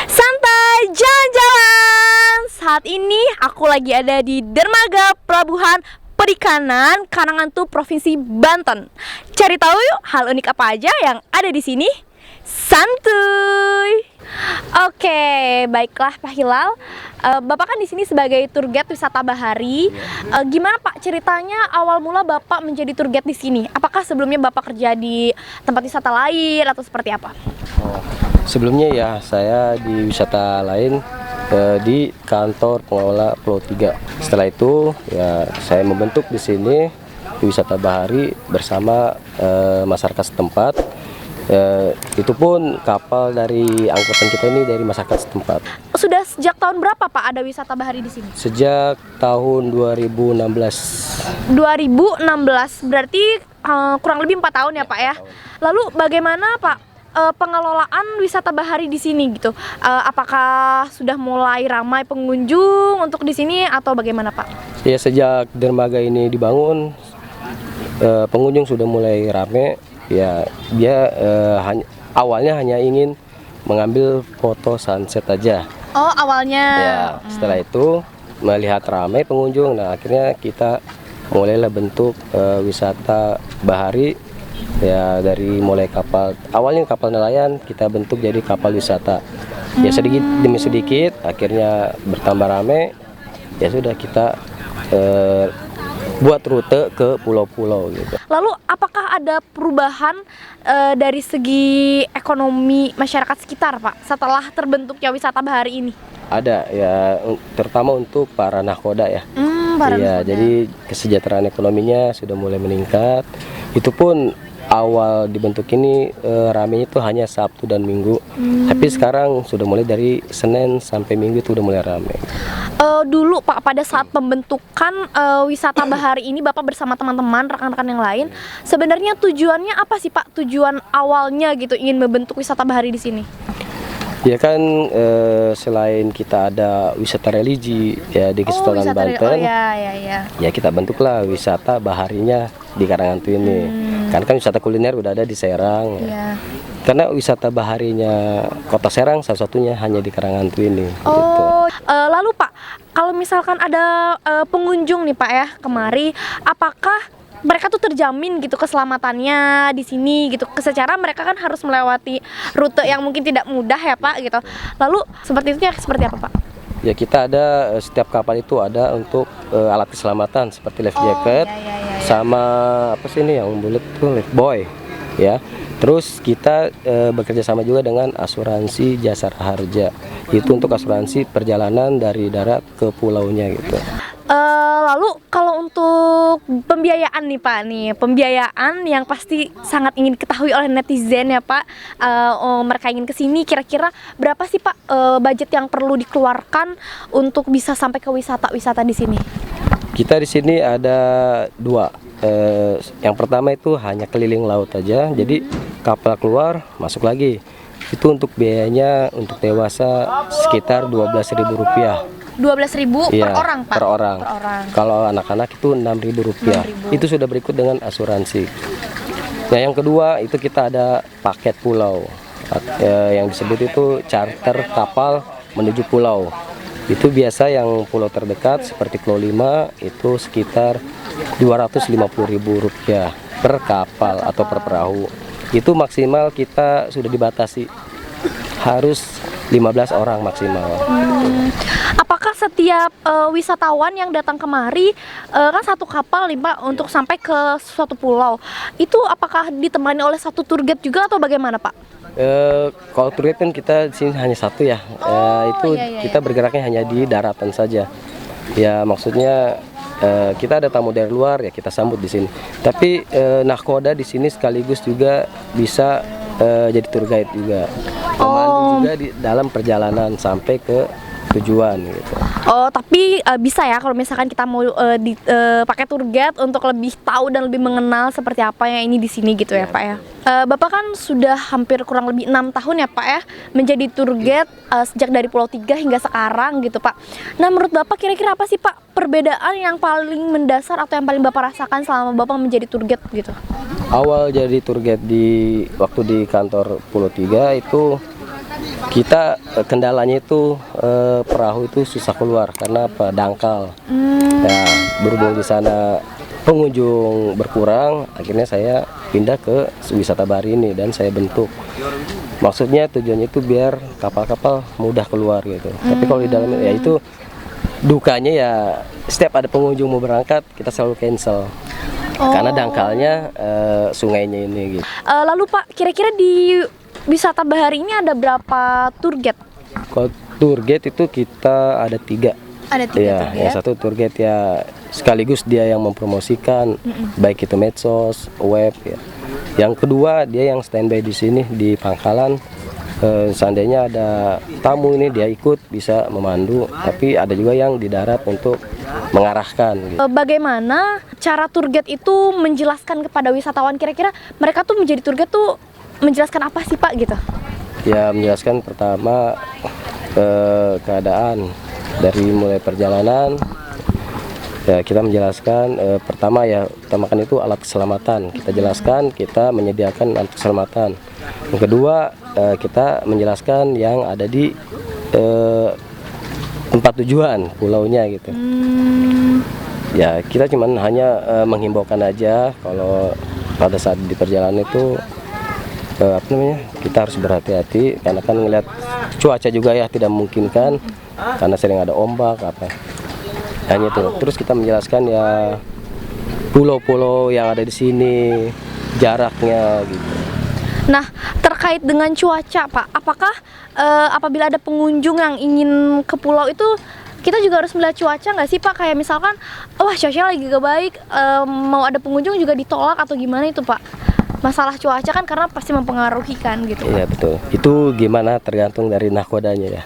Santai jalan-jalan. Saat ini aku lagi ada di Dermaga Pelabuhan Perikanan Karangantu, Provinsi Banten. Cari tahu yuk hal unik apa aja yang ada di sini. Santuy. Oke, baiklah Pak Hilal. Bapak kan di sini sebagai tour guide wisata bahari. Gimana Pak ceritanya awal mula Bapak menjadi tour guide di sini? Apakah sebelumnya Bapak kerja di tempat wisata lain atau seperti apa? Sebelumnya ya saya di wisata lain di kantor pengelola Pulau 3. Setelah itu ya saya membentuk di sini di wisata bahari bersama masyarakat setempat. Itu pun kapal dari angkutan kita ini dari masyarakat setempat. Sudah sejak tahun berapa Pak ada wisata bahari di sini? Sejak tahun 2016. 2016 berarti kurang lebih 4 tahun ya Pak ya. Lalu bagaimana Pak pengelolaan wisata bahari di sini gitu? Apakah sudah mulai ramai pengunjung untuk di sini atau bagaimana Pak? Ya sejak dermaga ini dibangun pengunjung sudah mulai ramai. Ya dia awalnya hanya ingin mengambil foto sunset aja. Oh awalnya. Ya setelah itu melihat ramai pengunjung, nah akhirnya kita mulailah bentuk wisata bahari. Ya dari mulai kapal, awalnya kapal nelayan kita bentuk jadi kapal wisata. Ya sedikit demi sedikit akhirnya bertambah ramai. Ya sudah kita buat rute ke pulau-pulau gitu. Lalu apakah ada perubahan dari segi ekonomi masyarakat sekitar Pak setelah terbentuknya wisata bahari ini? Ada ya, terutama untuk para nahkoda ya. Iya, jadi kesejahteraan ekonominya sudah mulai meningkat. Itu pun awal dibentuk ini ramenya itu hanya Sabtu dan Minggu. Tapi sekarang sudah mulai dari Senin sampai Minggu itu udah mulai ramai. Dulu Pak pada saat pembentukan wisata bahari ini Bapak bersama teman-teman rekan-rekan yang lain, sebenarnya tujuannya apa sih Pak? Tujuan awalnya gitu ingin membentuk wisata bahari di sini? Ya kan selain kita ada wisata religi ya di Kesultanan Banten, ya kita bentuklah wisata baharinya di Karangantu ini. Kan wisata kuliner udah ada di Serang. Ya. Karena wisata baharinya Kota Serang salah satunya hanya di Karangantu ini. Gitu. Lalu Pak, kalau misalkan ada pengunjung nih Pak ya kemari, apakah mereka tuh terjamin gitu keselamatannya di sini gitu? Secara mereka kan harus melewati rute yang mungkin tidak mudah ya Pak gitu. Lalu seperti itu ya seperti apa Pak? Ya kita ada setiap kapal itu ada untuk alat keselamatan seperti life jacket, sama apa sih ini yang bulat tuh life buoy ya. Terus kita bekerja sama juga dengan asuransi Jasara Harja. Itu untuk asuransi perjalanan dari darat ke pulaunya gitu. Lalu kalau untuk pembiayaan nih Pak pembiayaan yang pasti sangat ingin diketahui oleh netizen ya Pak. Mereka ingin kesini, kira-kira berapa sih Pak budget yang perlu dikeluarkan untuk bisa sampai ke wisata-wisata di sini? Kita di sini ada dua. Yang pertama itu hanya keliling laut aja, jadi kapal keluar masuk lagi. Itu untuk biayanya untuk dewasa sekitar Rp12.000. 12.000 per orang Pak? Per orang. Kalau anak-anak itu Rp6.000. Itu sudah berikut dengan asuransi. Nah yang kedua itu kita ada paket pulau. Yang disebut itu charter kapal menuju pulau. Itu biasa yang pulau terdekat seperti Pulau 5 itu sekitar Rp250.000 per kapal atau per perahu. Itu maksimal kita sudah dibatasi harus 15 orang maksimal. Apakah setiap wisatawan yang datang kemari kan satu kapal nih Pak untuk sampai ke suatu pulau, itu apakah ditemani oleh satu tour guide juga atau bagaimana Pak? Kalau tour guide kan kita di sini hanya satu ya. Kita bergeraknya hanya di daratan saja. Ya maksudnya kita ada tamu dari luar ya kita sambut di sini. Tapi nahkoda di sini sekaligus juga bisa jadi tour guide juga. Memandu juga di dalam perjalanan sampai ke tujuan gitu. Oh, tapi bisa ya kalau misalkan kita mau pakai tour guide untuk lebih tahu dan lebih mengenal seperti apa yang ini di sini gitu ya, Pak ya. Bapak kan sudah hampir kurang lebih 6 tahun ya, Pak ya, menjadi tour guide sejak dari Pulau Tiga hingga sekarang gitu, Pak. Nah, menurut Bapak kira-kira apa sih, Pak, perbedaan yang paling mendasar atau yang paling Bapak rasakan selama Bapak menjadi tour guide gitu? Awal jadi tour guide waktu di kantor Pulau Tiga itu kita kendalanya itu perahu itu susah keluar karena apa? Dangkal. Ya, berhubung di sana pengunjung berkurang, akhirnya saya pindah ke wisata bahari ini dan saya bentuk. Maksudnya tujuannya itu biar kapal-kapal mudah keluar gitu. Tapi kalau di dalam ya itu dukanya ya setiap ada pengunjung mau berangkat kita selalu cancel. Karena dangkalnya sungainya ini gitu. Lalu Pak, kira-kira di wisata bahari ini ada berapa tour guide? Kalau tour guide itu kita ada 3. Ada 3 Ya, tour guide. yang satu tour guide ya sekaligus dia yang mempromosikan, baik itu medsos, web ya. Yang kedua dia yang standby di sini di pangkalan. Seandainya ada tamu ini dia ikut bisa memandu, tapi ada juga yang di darat untuk mengarahkan gitu. Bagaimana cara tour guide itu menjelaskan kepada wisatawan, kira-kira mereka tuh menjadi tour guide tuh menjelaskan apa sih, Pak gitu? Ya, menjelaskan pertama keadaan dari mulai perjalanan. Ya, kita menjelaskan pertama ya utamakan itu alat keselamatan. Kita jelaskan, kita menyediakan alat keselamatan. Yang kedua kita menjelaskan yang ada di tempat tujuan pulaunya gitu. Ya, kita cuman hanya menghimbaukan aja kalau pada saat di perjalanan itu apa namanya, kita harus berhati-hati karena kan ngelihat cuaca juga ya tidak memungkinkan karena sering ada ombak apa. Hanya itu. Terus kita menjelaskan ya pulau-pulau yang ada di sini, jaraknya gitu. Nah, terkait dengan cuaca, Pak, apakah apabila ada pengunjung yang ingin ke pulau itu kita juga harus melihat cuaca nggak sih, Pak? Kayak misalkan, wah cuacanya lagi gak baik, mau ada pengunjung juga ditolak atau gimana itu, Pak? Masalah cuaca kan karena pasti mempengaruhi kan gitu. Iya betul. Itu gimana tergantung dari nahkodanya ya.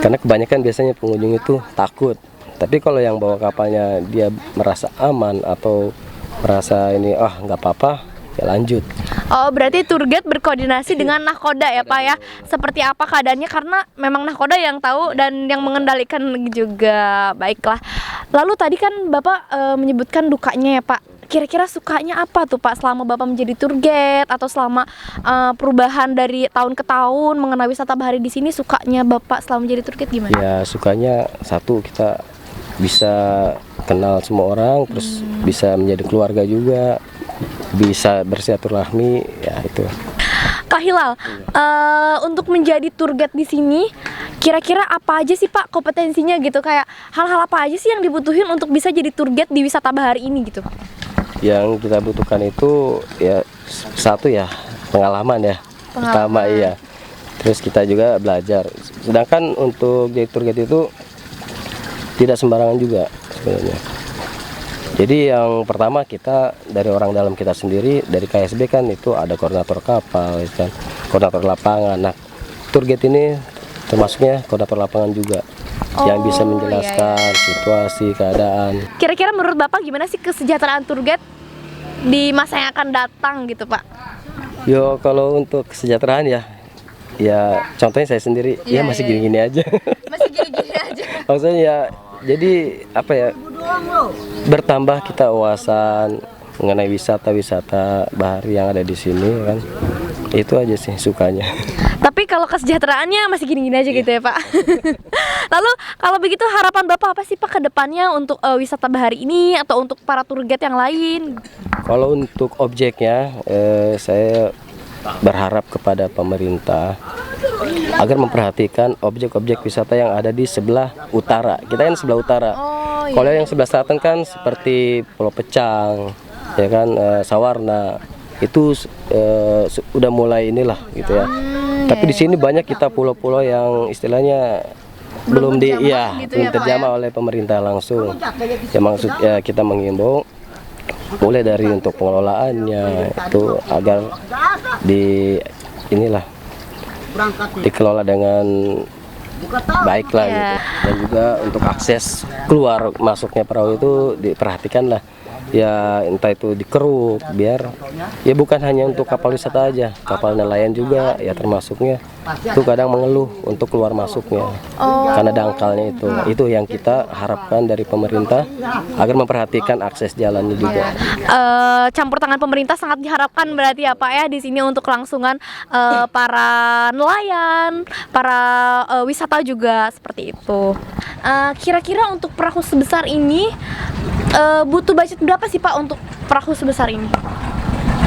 Karena kebanyakan biasanya pengunjung itu takut. Tapi kalau yang bawa kapalnya dia merasa aman atau merasa ini nggak apa-apa, ya lanjut. Oh, berarti tour guide berkoordinasi dengan nahkoda ya, Pak ya. Seperti apa keadaannya karena memang nahkoda yang tahu dan yang mengendalikan juga. Baiklah. Lalu tadi kan Bapak menyebutkan dukanya ya, Pak. Kira-kira sukanya apa tuh, Pak, selama Bapak menjadi tour guide atau selama perubahan dari tahun ke tahun mengenai wisata bahari di sini, sukanya Bapak selama menjadi tour guide gimana? Ya, sukanya satu kita bisa kenal semua orang, terus bisa menjadi keluarga juga, bisa bersilaturahmi, ya itu. Kak Hilal, untuk menjadi tour guide di sini, kira-kira apa aja sih, Pak, kompetensinya gitu? Kayak hal-hal apa aja sih yang dibutuhin untuk bisa jadi tour guide di wisata bahari ini gitu? Yang kita butuhkan itu ya satu ya pengalaman ya, pertama iya. Terus kita juga belajar. Sedangkan untuk jadi tour guide itu tidak sembarangan juga sebenarnya. Jadi yang pertama kita dari orang dalam kita sendiri, dari KSB kan itu ada koordinator kapal, kan, koordinator lapangan. Nah, tour guide ini termasuknya koordinator lapangan juga, yang bisa menjelaskan situasi, keadaan. Kira-kira menurut Bapak gimana sih kesejahteraan tour guide di masa yang akan datang gitu, Pak? Yo, kalau untuk kesejahteraan ya contohnya saya sendiri, masih gini-gini aja. Masih gini-gini aja. Maksudnya ya, jadi apa ya, bertambah kita wawasan mengenai wisata-wisata bahari yang ada di sini kan. Itu aja sih sukanya. Tapi kalau kesejahteraannya masih gini-gini aja gitu ya, Pak. Lalu kalau begitu harapan Bapak apa sih, Pak, ke depannya untuk wisata bahari ini atau untuk para tour guide yang lain? Kalau untuk objeknya, saya berharap kepada pemerintah agar memperhatikan objek-objek wisata yang ada di sebelah utara. Kita kan sebelah utara. Kalau yang sebelah selatan kan seperti Pulau Pecang, ya kan, Sawarna, itu udah mulai inilah gitu ya. Tapi di sini banyak kita pulau-pulau yang istilahnya belum terjamah oleh pemerintah langsung. Ya maksudnya kita menghimbau mulai dari untuk pengelolaannya itu agar dikelola dengan baik lah Iya. gitu. Dan juga untuk akses keluar masuknya perahu itu diperhatikan lah. Ya entah itu dikeruk biar ya bukan hanya untuk kapal wisata aja, kapal nelayan juga ya termasuknya itu kadang mengeluh untuk keluar masuknya karena dangkalnya itu yang kita harapkan dari pemerintah agar memperhatikan akses jalannya juga. Campur tangan pemerintah sangat diharapkan berarti ya Pak ya di sini untuk kelangsungan para nelayan, para wisata juga seperti itu. Kira-kira untuk perahu sebesar ini butuh budget berapa sih Pak untuk perahu sebesar ini?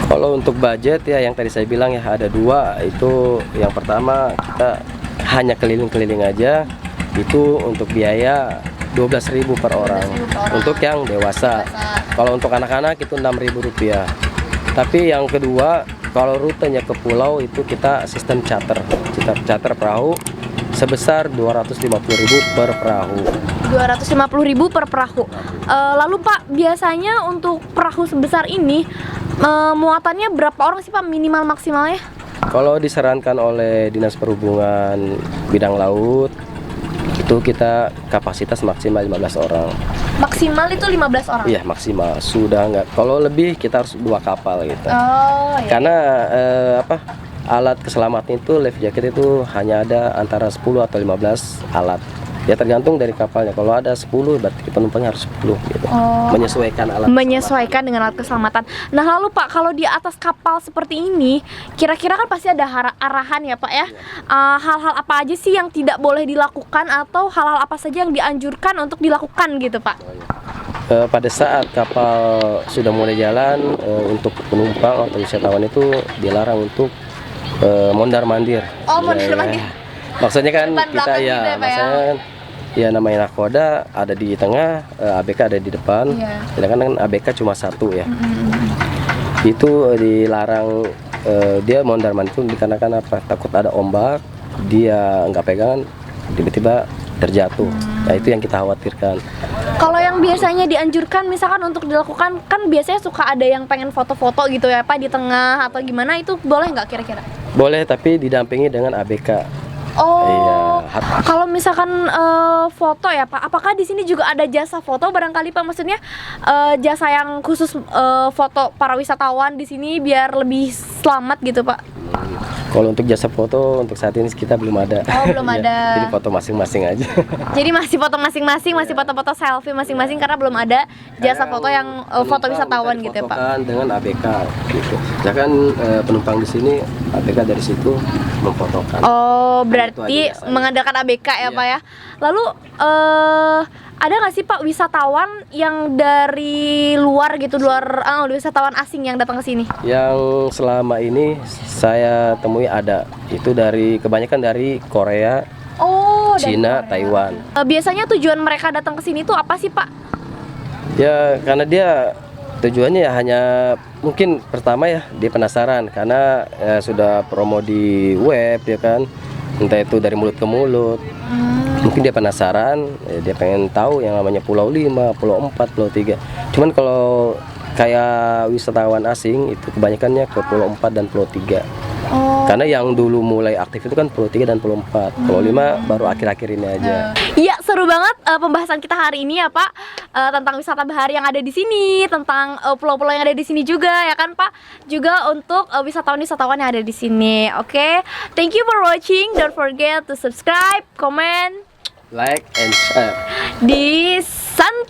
Kalau untuk budget ya yang tadi saya bilang ya ada dua, itu yang pertama kita hanya keliling-keliling aja itu untuk biaya 12.000 per orang untuk yang dewasa. Kalau untuk anak-anak itu 6.000 rupiah. Tapi yang kedua kalau rutenya ke pulau itu kita sistem charter perahu sebesar 250.000 per perahu. 250.000 per perahu. Lalu Pak, biasanya untuk perahu sebesar ini muatannya berapa orang sih Pak minimal maksimalnya? Kalau disarankan oleh Dinas Perhubungan bidang laut itu kita kapasitas maksimal 15 orang. Maksimal itu 15 orang? Iya maksimal, sudah enggak. Kalau lebih kita harus 2 kapal gitu. Oh iya. Karena alat keselamatan itu life jacket itu hanya ada antara 10 atau 15 alat. Ya tergantung dari kapalnya. Kalau ada 10 berarti penumpangnya harus 10 gitu. Menyesuaikan alat. Menyesuaikan dengan alat keselamatan. Nah lalu Pak, kalau di atas kapal seperti ini, kira-kira kan pasti ada arahan ya Pak ya. Hal-hal apa aja sih yang tidak boleh dilakukan atau hal-hal apa saja yang dianjurkan untuk dilakukan gitu Pak? Pada saat kapal sudah mulai jalan, untuk penumpang atau wisatawan itu dilarang untuk mondar-mandir. Oh mondar-mandir. Maksudnya kan Depan kita belakang ya, gitu ya, Pak, maksudnya kan ya namanya nakoda ada di tengah, ABK ada di depan. Iya. Sedangkan kan ABK cuma satu ya. Itu dilarang dia mondar-mandir itu dikarenakan apa? Takut ada ombak, dia nggak pegangan, tiba-tiba terjatuh. Nah itu yang kita khawatirkan. Kalau yang biasanya dianjurkan misalkan untuk dilakukan, kan biasanya suka ada yang pengen foto-foto gitu ya Pak di tengah atau gimana, itu boleh nggak kira-kira? Boleh tapi didampingi dengan ABK. Oh, Iya. kalau misalkan foto ya Pak, apakah di sini juga ada jasa foto barangkali Pak? Maksudnya jasa yang khusus foto para wisatawan di sini biar lebih selamat gitu Pak? Kalau untuk jasa foto untuk saat ini kita belum ada. Oh, belum Iya, ada. Jadi foto masing-masing aja. Jadi masih foto masing-masing, masih foto-foto selfie masing-masing karena belum ada jasa foto yang foto wisatawan gitu ya Pak? Difotokan dengan ABK gitu. Misalkan penumpang di sini ABK dari situ memfotokan. Oh, Itu berarti aja biasanya. mengandalkan ABK ya Iya. Pak ya. Lalu ada nggak sih Pak wisatawan yang dari luar gitu, wisatawan asing yang datang ke sini? Yang selama ini saya temui ada itu kebanyakan dari Korea, Oh, dari Cina, Korea. Taiwan. Biasanya tujuan mereka datang ke sini tuh apa sih Pak? Ya karena dia tujuannya ya hanya mungkin pertama ya dia penasaran karena sudah promo di web ya kan, entah itu dari mulut ke mulut. Mungkin dia penasaran, dia pengen tahu yang namanya Pulau 5, Pulau 4, Pulau 3. Cuman kalau kayak wisatawan asing itu kebanyakannya ke Pulau 4 dan Pulau 3. Oh. Karena yang dulu mulai aktif itu kan Pulau 3 dan Pulau 4. Pulau 5 baru akhir-akhir ini aja. Iya, seru banget pembahasan kita hari ini ya Pak, tentang wisata bahari yang ada di sini, tentang pulau-pulau yang ada di sini juga ya kan Pak, juga untuk wisatawan-wisatawan yang ada di sini. Oke, thank you for watching. Don't forget to subscribe, comment Like and share. di Santuy.